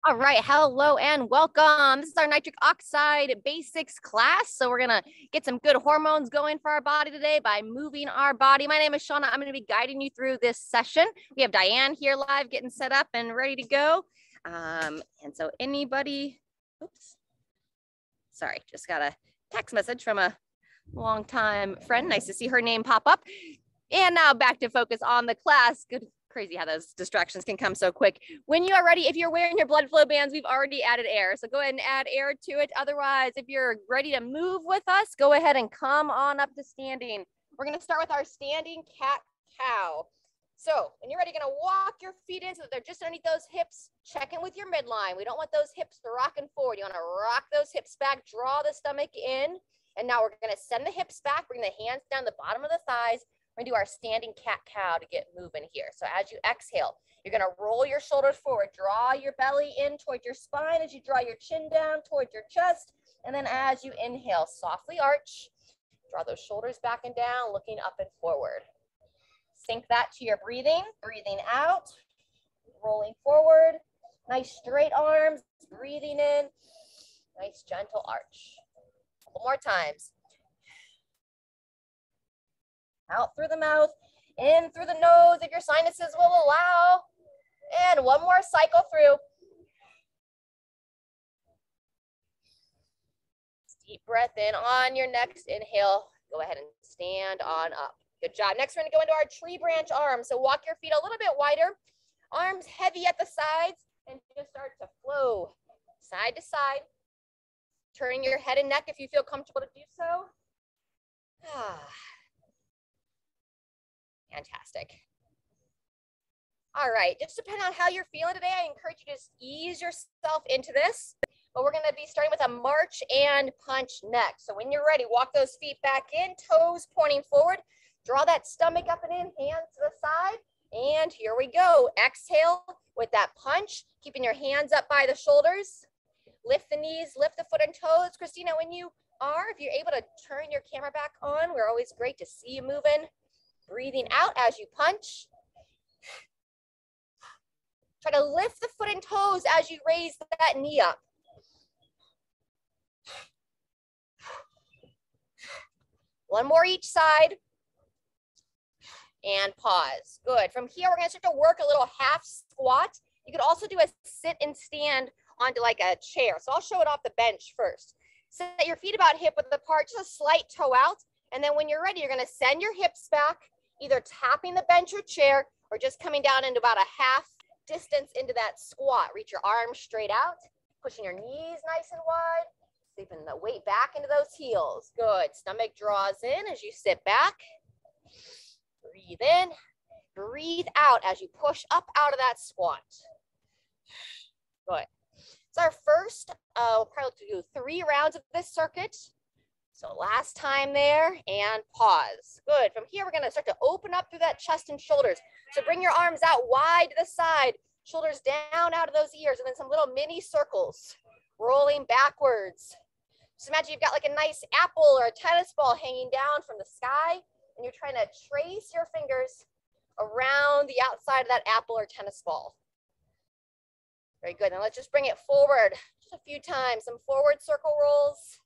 All right, hello and welcome. This is our nitric oxide basics class. So we're gonna get some good hormones going for our body today by moving our body. My name is Shauna. I'm gonna be guiding you through this session. We have Diane here live getting set up and ready to go. And so anybody, oops, sorry, just got a text message from a longtime friend. Nice to see her name pop up. And now back to focus on the class. Good. Crazy how those distractions can come so quick. When you are ready, if you're wearing your blood flow bands, we've already added air. So go ahead and add air to it. Otherwise, if you're ready to move with us, go ahead and come on up to standing. We're gonna start with our standing cat-cow. So when you're ready, you're gonna walk your feet in so that they're just underneath those hips. Check in with your midline. We don't want those hips rocking forward. You wanna rock those hips back, draw the stomach in. And now we're gonna send the hips back, bring the hands down the bottom of the thighs. We're gonna do our standing cat-cow to get moving here. So as you exhale, you're gonna roll your shoulders forward, draw your belly in toward your spine as you draw your chin down toward your chest. And then as you inhale, softly arch, draw those shoulders back and down, looking up and forward. Sync that to your breathing. Breathing out, rolling forward. Nice straight arms, breathing in. Nice gentle arch. A couple more times. Out through the mouth, in through the nose if your sinuses will allow. And one more cycle through. Deep breath in on your next inhale. Go ahead and stand on up. Good job. Next, we're going to go into our tree branch arms. So walk your feet a little bit wider. Arms heavy at the sides and just start to flow side to side. Turning your head and neck if you feel comfortable to do so. Fantastic. All right, just depending on how you're feeling today, I encourage you to just ease yourself into this. But we're gonna be starting with a march and punch next. So when you're ready, walk those feet back in, toes pointing forward. Draw that stomach up and in, hands to the side. And here we go. Exhale with that punch, keeping your hands up by the shoulders. Lift the knees, lift the foot and toes. Christina, when you are, if you're able to turn your camera back on, we're always great to see you moving. Breathing out as you punch. Try to lift the foot and toes as you raise that knee up. One more each side. And pause. Good. From here, we're going to start to work a little half squat. You could also do a sit and stand onto like a chair. So I'll show it off the bench first. Set your feet about hip width apart, just a slight toe out. And then when you're ready, you're going to send your hips back, either tapping the bench or chair or just coming down into about a half distance into that squat. Reach your arms straight out, pushing your knees nice and wide, sweeping the weight back into those heels. Good. Stomach draws in as you sit back. Breathe in, breathe out as you push up out of that squat. Good. So our first, we'll probably do 3 rounds of this circuit. So last time there and pause. Good. From here, we're going to start to open up through that chest and shoulders. So bring your arms out wide to the side, shoulders down out of those ears, and then some little mini circles rolling backwards. Just imagine you've got like a nice apple or a tennis ball hanging down from the sky, and you're trying to trace your fingers around the outside of that apple or tennis ball. Very good. Now let's just bring it forward just a few times. Some forward circle rolls.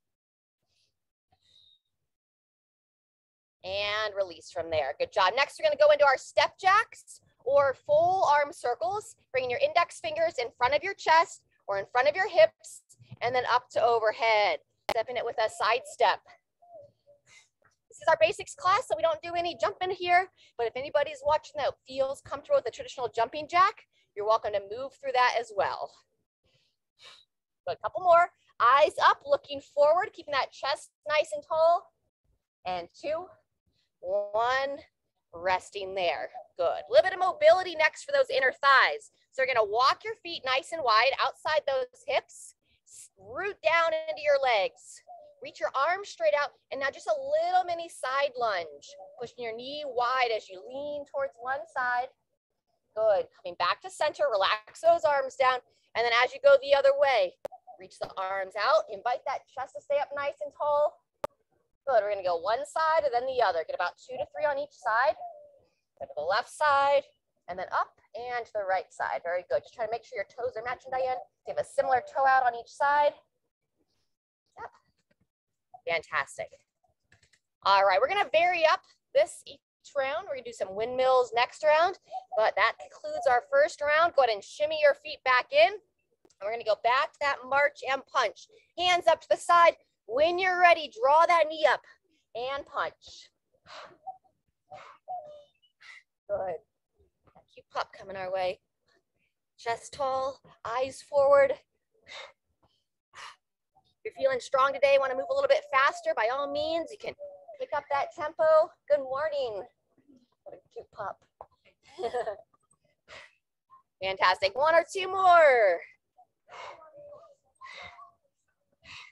And release from there. Good job. Next, we're going to go into our step jacks or full arm circles, bringing your index fingers in front of your chest or in front of your hips, and then up to overhead. Stepping it with a side step. This is our basics class, so we don't do any jumping here, but if anybody's watching that feels comfortable with the traditional jumping jack, you're welcome to move through that as well. So a couple more. Eyes up, looking forward, keeping that chest nice and tall. And 2, 1, resting there. Good. A little bit of mobility next for those inner thighs. So you're going to walk your feet nice and wide outside those hips, root down into your legs. Reach your arms straight out, and now just a little mini side lunge, pushing your knee wide as you lean towards one side. Good. Coming back to center, relax those arms down, and then as you go the other way, reach the arms out, invite that chest to stay up nice and tall. Good. We're going to go one side and then the other. Get about 2 to 3 on each side. Go to the left side, and then up and to the right side. Very good. Just try to make sure your toes are matching, Diane. So you have a similar toe out on each side. Yep. Fantastic. All right, we're gonna vary up this each round. We're gonna do some windmills next round, but that concludes our first round. Go ahead and shimmy your feet back in. And we're gonna go back to that march and punch. Hands up to the side. When you're ready, draw that knee up and punch. Good. Cute pup coming our way. Chest tall, eyes forward. If you're feeling strong today, want to move a little bit faster, by all means, you can pick up that tempo. Good morning. What a cute pup. Fantastic. One or two more.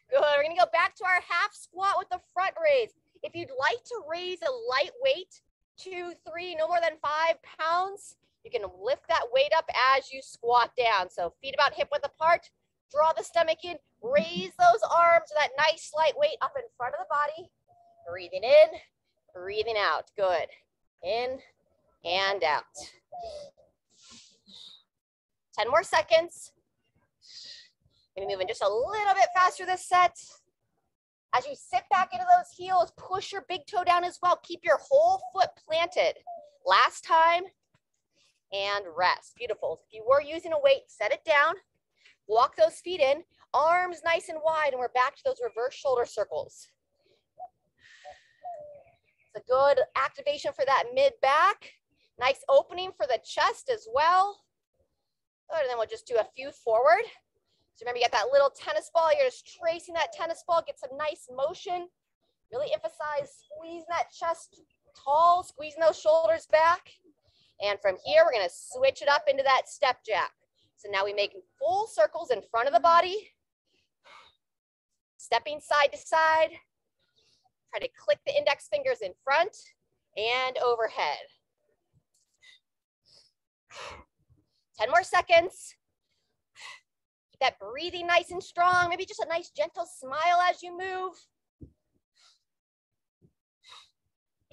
Good. We're going to go back to our half squat with the front raise. If you'd like to raise a light weight, 2, 3, no more than 5 pounds, you can lift that weight up as you squat down. So feet about hip width apart, draw the stomach in, raise those arms with that nice light weight up in front of the body. Breathing in, breathing out. Good. In and out. 10 more seconds. Gonna be moving just a little bit faster this set. As you sit back into those heels, push your big toe down as well. Keep your whole foot planted. Last time, and rest. Beautiful. If you were using a weight, set it down. Walk those feet in, arms nice and wide, and we're back to those reverse shoulder circles. It's a good activation for that mid-back. Nice opening for the chest as well. Good, and then we'll just do a few forward. So remember, you got that little tennis ball. You're just tracing that tennis ball, get some nice motion. Really emphasize squeezing that chest tall, squeezing those shoulders back. And from here, we're gonna switch it up into that step jack. So now we make full circles in front of the body, stepping side to side. Try to click the index fingers in front and overhead. 10 more seconds. Keep that breathing nice and strong. Maybe just a nice gentle smile as you move.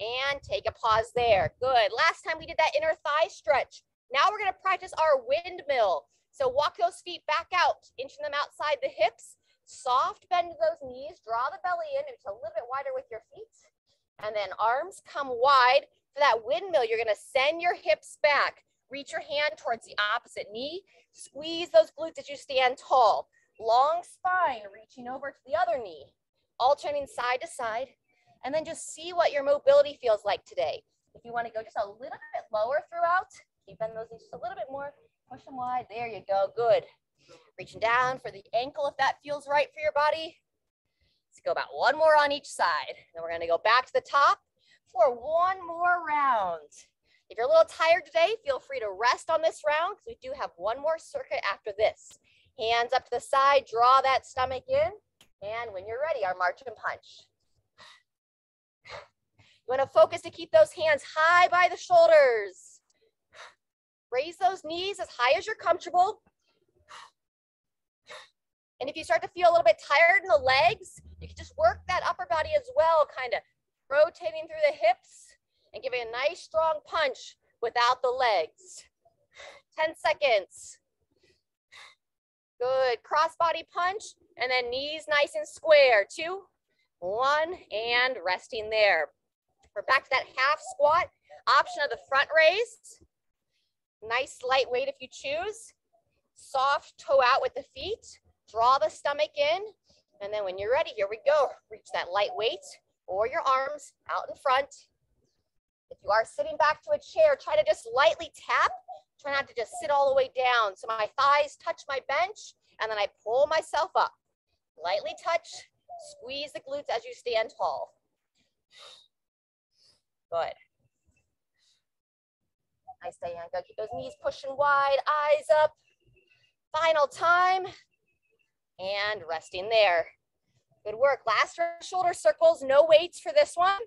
And take a pause there. Good. Last time we did that inner thigh stretch. Now we're going to practice our windmill. So walk those feet back out, inching them outside the hips. Soft bend to those knees. Draw the belly in. It's a little bit wider with your feet. And then arms come wide. For that windmill, you're going to send your hips back. Reach your hand towards the opposite knee. Squeeze those glutes as you stand tall. Long spine, reaching over to the other knee. Alternating side to side. And then just see what your mobility feels like today. If you want to go just a little bit lower throughout, keep bending those knees just a little bit more. Push them wide. There you go. Good. Reaching down for the ankle if that feels right for your body. Let's go about one more on each side. Then we're going to go back to the top for one more round. If you're a little tired today, feel free to rest on this round because we do have one more circuit after this. Hands up to the side, draw that stomach in. And when you're ready, our march and punch. You want to focus to keep those hands high by the shoulders. Raise those knees as high as you're comfortable. And if you start to feel a little bit tired in the legs, you can just work that upper body as well, kind of rotating through the hips and giving a nice strong punch without the legs. 10 seconds. Good. Cross body punch and then knees nice and square. 2, 1, and resting there. We're back to that half squat. Option of the front raise. Nice light weight if you choose. Soft toe out with the feet. Draw the stomach in. And then when you're ready, here we go. Reach that light weight or your arms out in front. If you are sitting back to a chair, try to just lightly tap. Try not to just sit all the way down. So my thighs touch my bench and then I pull myself up. Lightly touch, squeeze the glutes as you stand tall. Good. Nice, Diane. Go. Keep those knees pushing wide, eyes up. Final time. And resting there. Good work. Last shoulder circles, no weights for this one.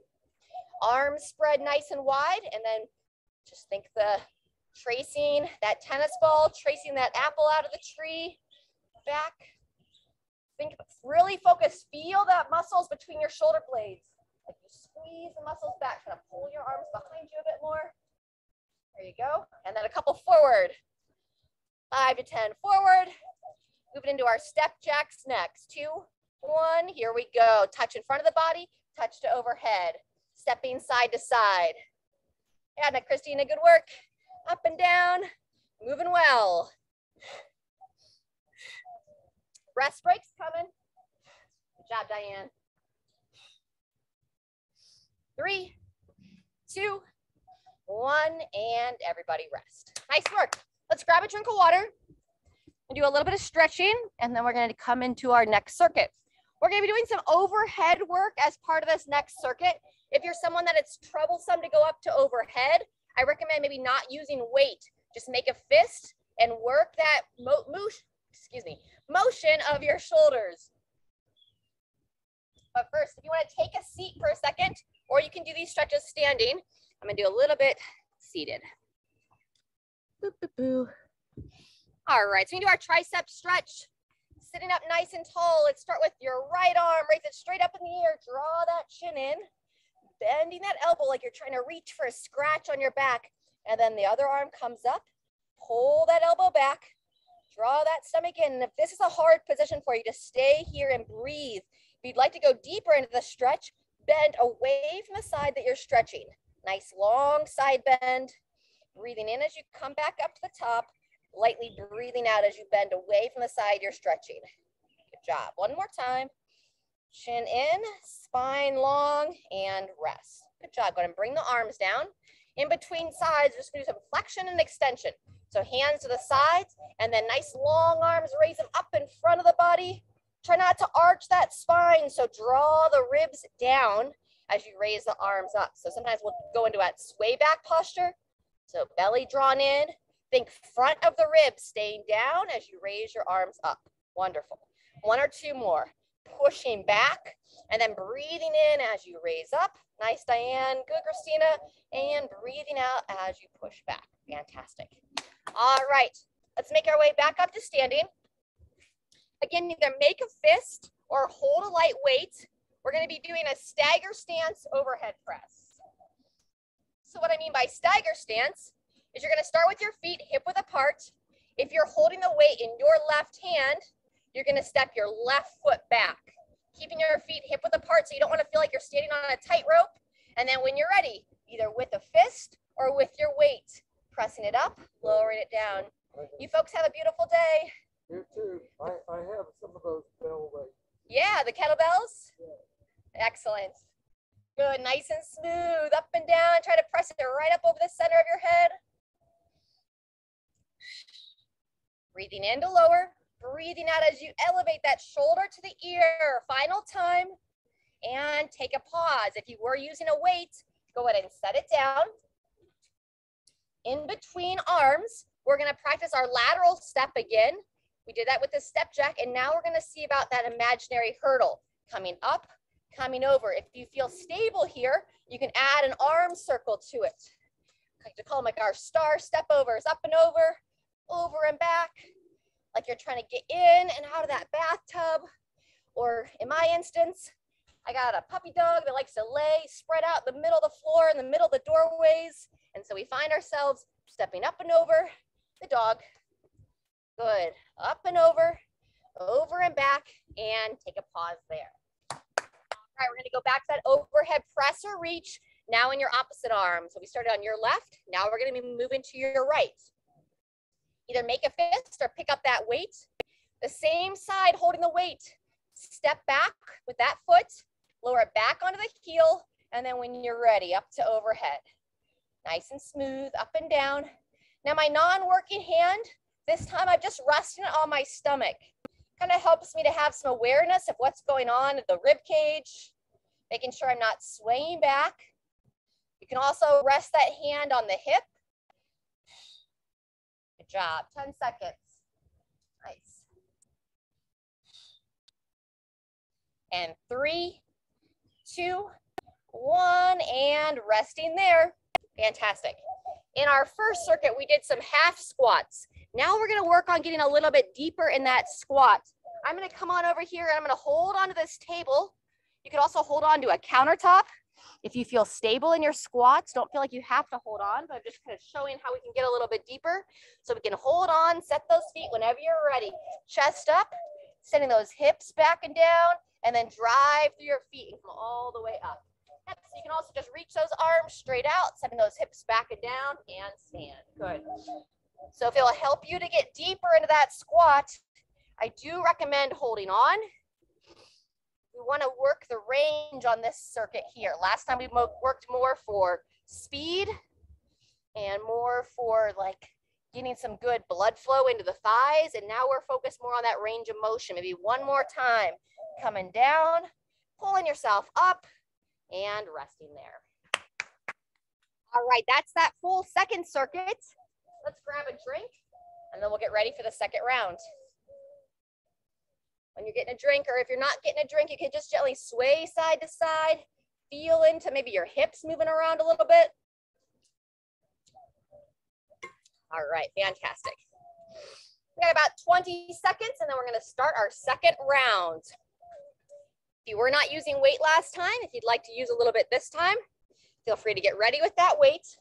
Arms spread nice and wide. And then just think the tracing that tennis ball, tracing that apple out of the tree. Back. Think, really focus. Feel that muscles between your shoulder blades. Like you squeeze the muscles back, trying to pull your arms behind you a bit more. There you go. And then a couple forward. 5 to 10 forward. Moving into our step jacks next. 2, 1. Here we go. Touch in front of the body, touch to overhead. Stepping side to side. Yeah, Christina, good work. Up and down. Moving well. Rest breaks coming. Good job, Diane. 3, 2, 1, and everybody rest. Nice work. Let's grab a drink of water and do a little bit of stretching, and then we're going to come into our next circuit. We're going to be doing some overhead work as part of this next circuit. If you're someone that it's troublesome to go up to overhead, I recommend maybe not using weight. Just make a fist and work that motion of your shoulders. But first, if you want to take a seat for a second, or you can do these stretches standing, I'm going to do a little bit seated. Boo, boo, boo. All right, so we can do our tricep stretch. Sitting up nice and tall, let's start with your right arm, raise it straight up in the air, draw that chin in, bending that elbow like you're trying to reach for a scratch on your back, and then the other arm comes up, pull that elbow back, draw that stomach in, and if this is a hard position for you, just stay here and breathe. If you'd like to go deeper into the stretch, bend away from the side that you're stretching. Nice long side bend, breathing in as you come back up to the top, lightly breathing out as you bend away from the side you're stretching. Good job. One more time. Chin in, spine long, and rest. Good job. Go ahead and bring the arms down. In between sides, we're just going to do some flexion and extension. So hands to the sides, and then nice long arms, raise them up in front of the body. Try not to arch that spine, so draw the ribs down as you raise the arms up. So sometimes we'll go into that sway back posture. So belly drawn in. Think front of the ribs, staying down as you raise your arms up. Wonderful. 1 or 2 more. Pushing back and then breathing in as you raise up. Nice, Diane. Good, Christina. And breathing out as you push back. Fantastic. All right. Let's make our way back up to standing. Again, either make a fist or hold a light weight. We're going to be doing a stagger stance overhead press. So what I mean by stagger stance is you're going to start with your feet hip width apart. If you're holding the weight in your left hand, you're going to step your left foot back, keeping your feet hip width apart so you don't want to feel like you're standing on a tightrope. And then when you're ready, either with a fist or with your weight, pressing it up, lowering it down. You folks have a beautiful day. You too. I have some of those bell weights. Yeah, the kettlebells? Yeah. Excellent. Good, nice and smooth, up and down. Try to press it right up over the center of your head. Breathing in to lower, breathing out as you elevate that shoulder to the ear. Final time. And take a pause. If you were using a weight, go ahead and set it down. In between arms, we're going to practice our lateral step again. We did that with the step jack, and now we're going to see about that imaginary hurdle. Coming up, coming over. If you feel stable here, you can add an arm circle to it. I like to call them like our star step overs, up and over and back, like you're trying to get in and out of that bathtub. Or in my instance, I got a puppy dog that likes to lay spread out in the middle of the floor, in the middle of the doorways. And so we find ourselves stepping up and over the dog. Good. Up and over and back, and take a pause there. All right, we're going to go back to that overhead press or reach, now in your opposite arm. So we started on your left. Now we're going to be moving to your right. Either make a fist or pick up that weight. The same side holding the weight. Step back with that foot, lower it back onto the heel, and then when you're ready, up to overhead. Nice and smooth, up and down. Now my non-working hand, this time I'm just resting it on my stomach. Kind of helps me to have some awareness of what's going on at the rib cage, making sure I'm not swaying back. You can also rest that hand on the hip. Good job, 10 seconds. Nice. And 3, 2, 1, and resting there. Fantastic. In our first circuit, we did some half squats. Now we're going to work on getting a little bit deeper in that squat. I'm going to come on over here and I'm going to hold onto this table. You can also hold on to a countertop. If you feel stable in your squats, don't feel like you have to hold on, but I'm just kind of showing how we can get a little bit deeper. So we can hold on, set those feet whenever you're ready. Chest up, sending those hips back and down, and then drive through your feet and come all the way up. Yep, so you can also just reach those arms straight out, sending those hips back and down, and stand. Good. So if it'll help you to get deeper into that squat, I do recommend holding on. We want to work the range on this circuit here. Last time we worked more for speed and more for like getting some good blood flow into the thighs. And now we're focused more on that range of motion. Maybe one more time, coming down, pulling yourself up and resting there. All right, that's that full second circuit. Let's grab a drink and then we'll get ready for the second round. When you're getting a drink, or if you're not getting a drink, you can just gently sway side to side, feel into maybe your hips moving around a little bit. All right, fantastic. We got about 20 seconds and then we're gonna start our second round. If you were not using weight last time, if you'd like to use a little bit this time, feel free to get ready with that weight.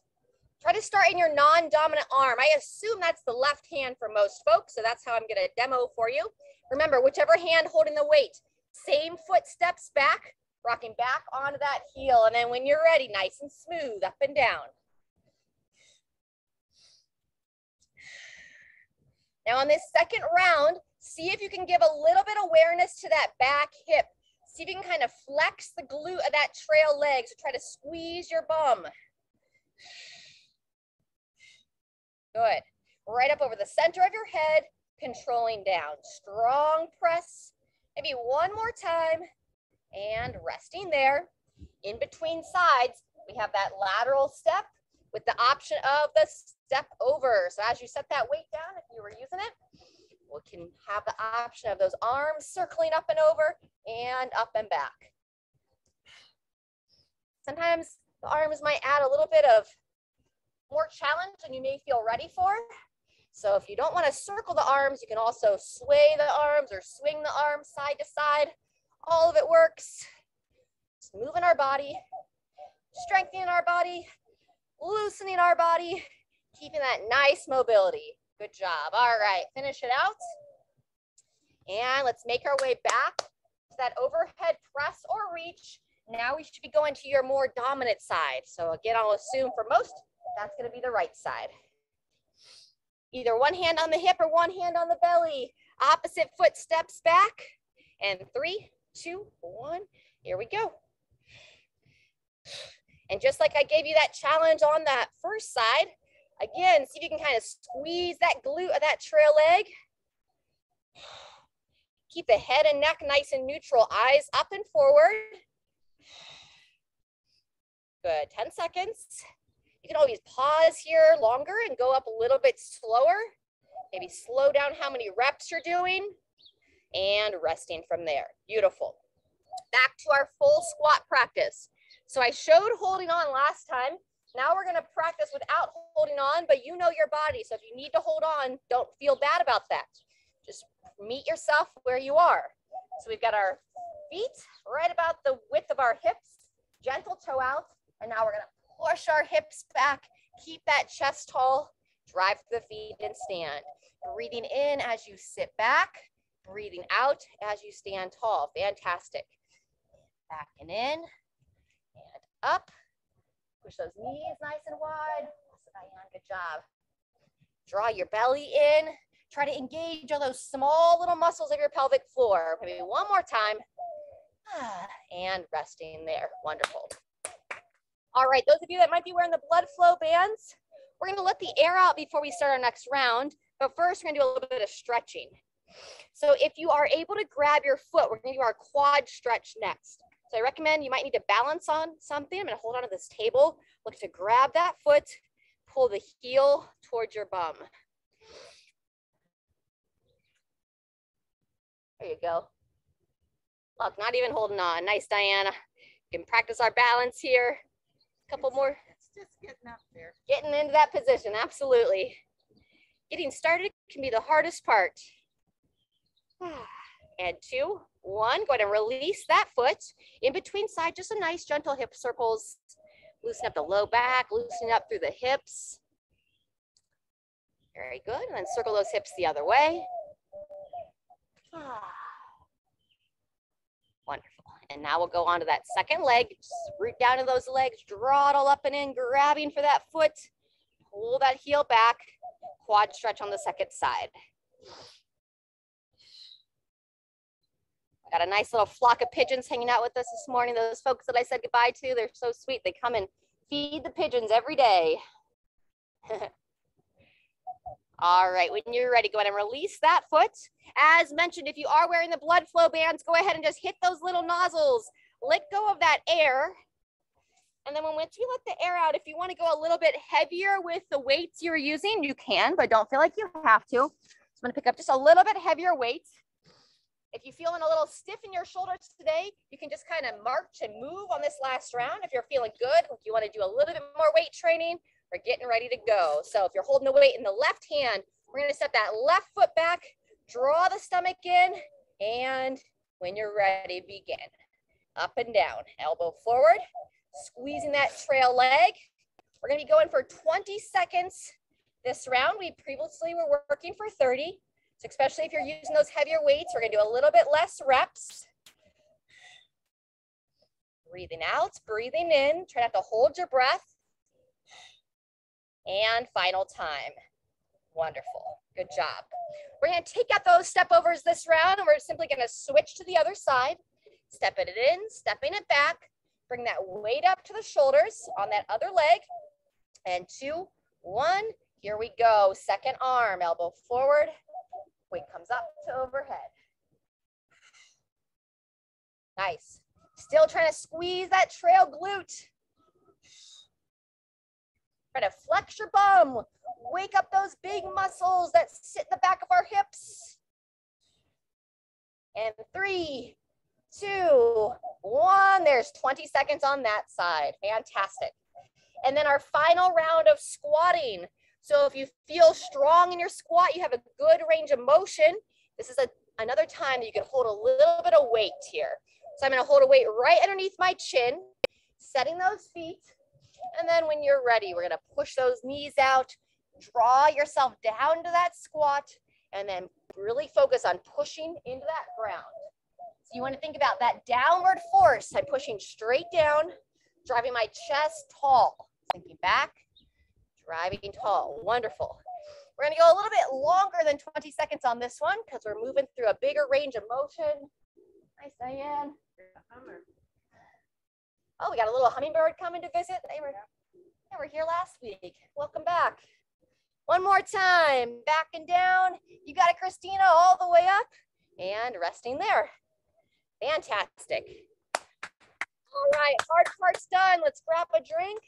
Try to start in your non-dominant arm. I assume that's the left hand for most folks, so that's how I'm gonna demo for you. Remember, whichever hand holding the weight, same foot steps back, rocking back onto that heel. And then when you're ready, nice and smooth, up and down. Now on this second round, see if you can give a little bit of awareness to that back hip. See if you can kind of flex the glute of that trail leg. So try to squeeze your bum. Good. Right up over the center of your head, controlling down. Strong press. Maybe one more time. And resting there. In between sides, we have that lateral step with the option of the step over. So as you set that weight down, if you were using it, we can have the option of those arms circling up and over and up and back. Sometimes the arms might add a little bit of more challenge than you may feel ready for. So if you don't want to circle the arms, you can also sway the arms or swing the arms side to side. All of it works. Just moving our body, strengthening our body, loosening our body, keeping that nice mobility. Good job. All right, finish it out. And let's make our way back to that overhead press or reach. Now we should be going to your more dominant side. So again, I'll assume for most, that's going to be the right side. Either one hand on the hip or one hand on the belly. Opposite foot steps back. And 3, 2, 1. Here we go. And just like I gave you that challenge on that first side, again, see if you can kind of squeeze that glute of that trail leg. Keep the head and neck nice and neutral. Eyes up and forward. Good. 10 seconds. You can always pause here longer and go up a little bit slower. Maybe slow down how many reps you're doing and resting from there. Beautiful. Back to our full squat practice. So I showed holding on last time. Now we're going to practice without holding on, but you know your body. So if you need to hold on, don't feel bad about that. Just meet yourself where you are. So we've got our feet right about the width of our hips, gentle toe out. And now we're going to push our hips back, keep that chest tall, drive the feet and stand. Breathing in as you sit back, breathing out as you stand tall. Fantastic. Back and in and up. Push those knees nice and wide. Awesome, Diane, good job. Draw your belly in. Try to engage all those small little muscles of your pelvic floor. Maybe one more time. And resting there. Wonderful. All right, those of you that might be wearing the blood flow bands, we're going to let the air out before we start our next round. But first, we're going to do a little bit of stretching. So if you are able to grab your foot, we're going to do our quad stretch next. So I recommend you might need to balance on something. I'm going to hold onto this table. Look to grab that foot, pull the heel towards your bum. There you go. Look, not even holding on. Nice, Diana. We can practice our balance here. A couple more. It's just getting up there. Getting into that position, absolutely. Getting started can be the hardest part. And 2, 1. Go ahead and release that foot. In between side, just a nice gentle hip circles. Loosen up the low back, loosen up through the hips. Very good. And then circle those hips the other way. Wonderful. And now we'll go on to that second leg. Just root down to those legs, draw it all up and in, grabbing for that foot. Pull that heel back. Quad stretch on the second side. I got a nice little flock of pigeons hanging out with us this morning. Those folks that I said goodbye to, they're so sweet. They come and feed the pigeons every day. All right, when you're ready, go ahead and release that foot. As mentioned, if you are wearing the blood flow bands, go ahead and just hit those little nozzles. Let go of that air. And then once you let the air out, if you want to go a little bit heavier with the weights you're using, you can, but don't feel like you have to. So I'm going to pick up just a little bit heavier weight. If you're feeling a little stiff in your shoulders today, you can just kind of march and move on this last round. If you're feeling good, if you want to do a little bit more weight training, we're getting ready to go. So if you're holding the weight in the left hand, we're going to step that left foot back, draw the stomach in, and when you're ready, begin. Up and down, elbow forward, squeezing that trail leg. We're going to be going for 20 seconds this round. We previously were working for 30. So especially if you're using those heavier weights, we're going to do a little bit less reps. Breathing out, breathing in. Try not to hold your breath. And final time. Wonderful. Good job. We're going to take out those step overs this round, and we're simply going to switch to the other side. Stepping it in, stepping it back. Bring that weight up to the shoulders on that other leg. And 2, 1. Here we go. Second arm, elbow forward. Weight comes up to overhead. Nice. Still trying to squeeze that trail glute. Try to flex your bum. Wake up those big muscles that sit in the back of our hips. And 3, 2, 1. There's 20 seconds on that side. Fantastic. And then our final round of squatting. So if you feel strong in your squat, you have a good range of motion. This is another time that you can hold a little bit of weight here. So I'm going to hold a weight right underneath my chin, setting those feet. And then when you're ready, we're going to push those knees out, draw yourself down to that squat, and then really focus on pushing into that ground. So you want to think about that downward force. I'm pushing straight down, driving my chest tall, sinking back, driving tall. Wonderful. We're going to go a little bit longer than 20 seconds on this one because we're moving through a bigger range of motion. Nice, Diane. Oh, we got a little hummingbird coming to visit. They were here last week. Welcome back. One more time. Back and down. You got it, Christina, all the way up and resting there. Fantastic. All right, hard part's done. Let's grab a drink.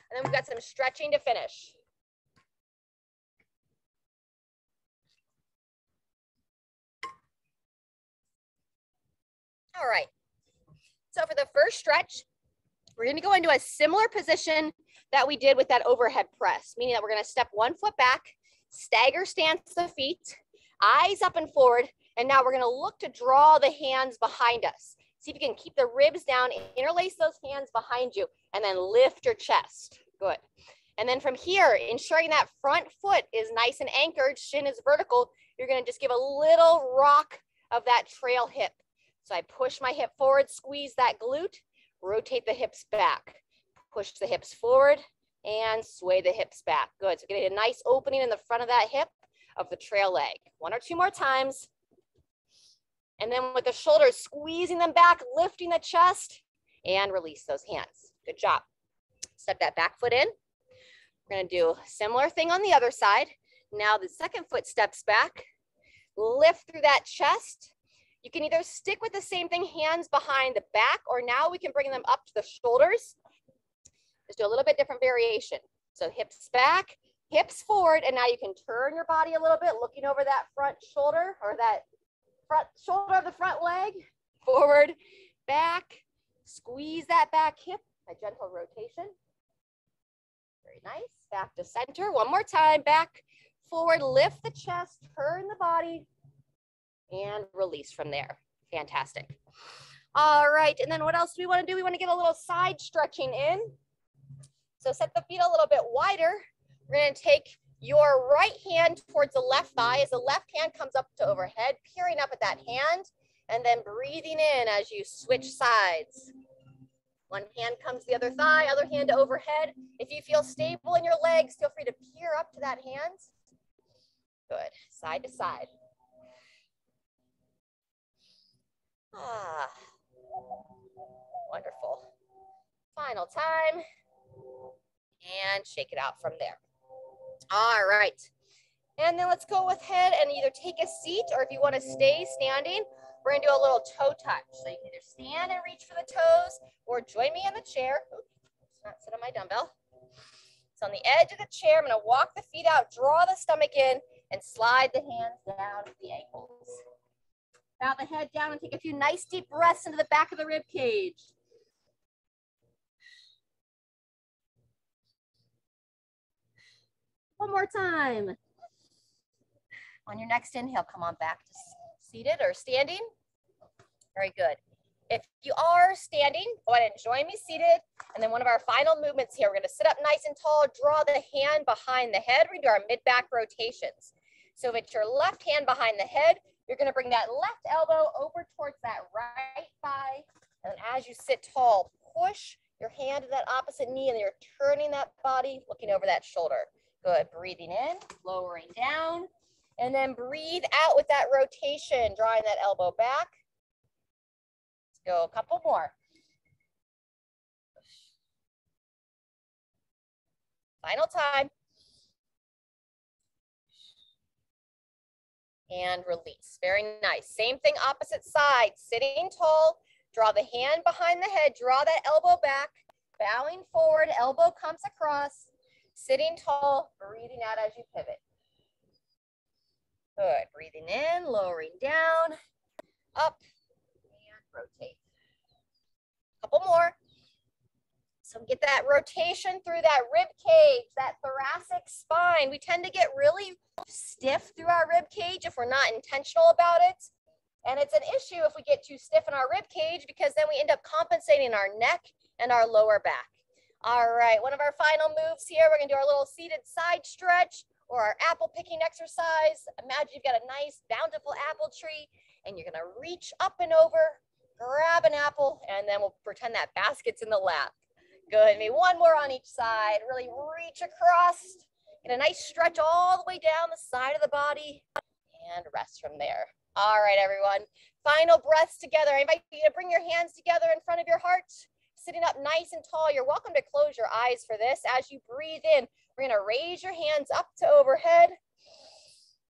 And then we've got some stretching to finish. All right. So for the first stretch, we're going to go into a similar position that we did with that overhead press, meaning that we're going to step one foot back, stagger stance the feet, eyes up and forward. And now we're going to look to draw the hands behind us. See if you can keep the ribs down, interlace those hands behind you, and then lift your chest. Good. And then from here, ensuring that front foot is nice and anchored, shin is vertical, you're going to just give a little rock of that trail hip. So I push my hip forward, squeeze that glute, rotate the hips back, push the hips forward, and sway the hips back. Good. So getting a nice opening in the front of that hip of the trail leg. 1 or 2 more times. And then with the shoulders, squeezing them back, lifting the chest, and release those hands. Good job. Step that back foot in. We're going to do a similar thing on the other side. Now the second foot steps back. Lift through that chest. You can either stick with the same thing, hands behind the back, or now we can bring them up to the shoulders. Just do a little bit different variation. So hips back, hips forward, and now you can turn your body a little bit, looking over that front shoulder or that front shoulder of the front leg. Forward, back, squeeze that back hip, a gentle rotation. Very nice. Back to center. One more time. Back, forward, lift the chest, turn the body. and release from there. Fantastic. All right, and then what else do we want to do? We want to get a little side stretching in. So set the feet a little bit wider. We're going to take your right hand towards the left thigh as the left hand comes up to overhead, peering up at that hand, and then breathing in as you switch sides. One hand comes to the other thigh, other hand to overhead. If you feel stable in your legs, feel free to peer up to that hand. Good, side to side. Ah, wonderful. Final time. And shake it out from there. All right. And then let's go ahead and either take a seat, or if you want to stay standing, we're going to do a little toe touch. So you can either stand and reach for the toes, or join me in the chair. Oops, not sit on my dumbbell. So on the edge of the chair, I'm going to walk the feet out, draw the stomach in, and slide the hands down to the ankles. Bow the head down and take a few nice deep breaths into the back of the rib cage. One more time. On your next inhale, come on back to seated or standing. Very good. If you are standing, go ahead and join me seated. And then one of our final movements here, we're going to sit up nice and tall, draw the hand behind the head. We do our mid-back rotations. So if it's your left hand behind the head, you're going to bring that left elbow over towards that right thigh. And then as you sit tall, push your hand to that opposite knee, and you're turning that body, looking over that shoulder. Good. Breathing in, lowering down, and then breathe out with that rotation, drawing that elbow back. Let's go a couple more. Final time. And release. Very nice. Same thing, opposite side. Sitting tall, draw the hand behind the head, draw that elbow back, bowing forward, elbow comes across, sitting tall, breathing out as you pivot. Good. Breathing in, lowering down, up, and rotate. Couple more. So get that rotation through that rib cage, that thoracic spine. We tend to get really stiff through our rib cage if we're not intentional about it. And it's an issue if we get too stiff in our rib cage, because then we end up compensating our neck and our lower back. All right, one of our final moves here, we're gonna do our little seated side stretch, or our apple picking exercise. Imagine you've got a nice bountiful apple tree, and you're gonna reach up and over, grab an apple, and then we'll pretend that basket's in the lap. Good, maybe one more on each side. Really reach across, get a nice stretch all the way down the side of the body, and rest from there. All right, everyone, final breaths together. I invite you to bring your hands together in front of your heart, sitting up nice and tall. You're welcome to close your eyes for this. As you breathe in, we're gonna raise your hands up to overhead.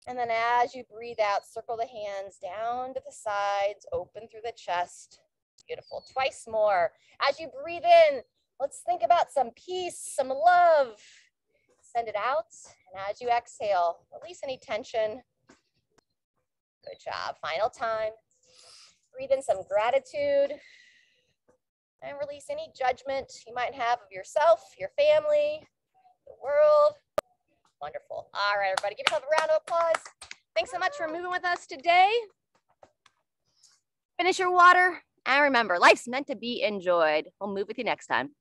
And then as you breathe out, circle the hands down to the sides, open through the chest. Beautiful, twice more. As you breathe in, let's think about some peace, some love. Send it out, and as you exhale, release any tension. Good job, final time. Breathe in some gratitude, and release any judgment you might have of yourself, your family, the world. Wonderful. All right, everybody, give yourself a round of applause. Thanks so much for moving with us today. Finish your water, and remember, life's meant to be enjoyed. We'll move with you next time.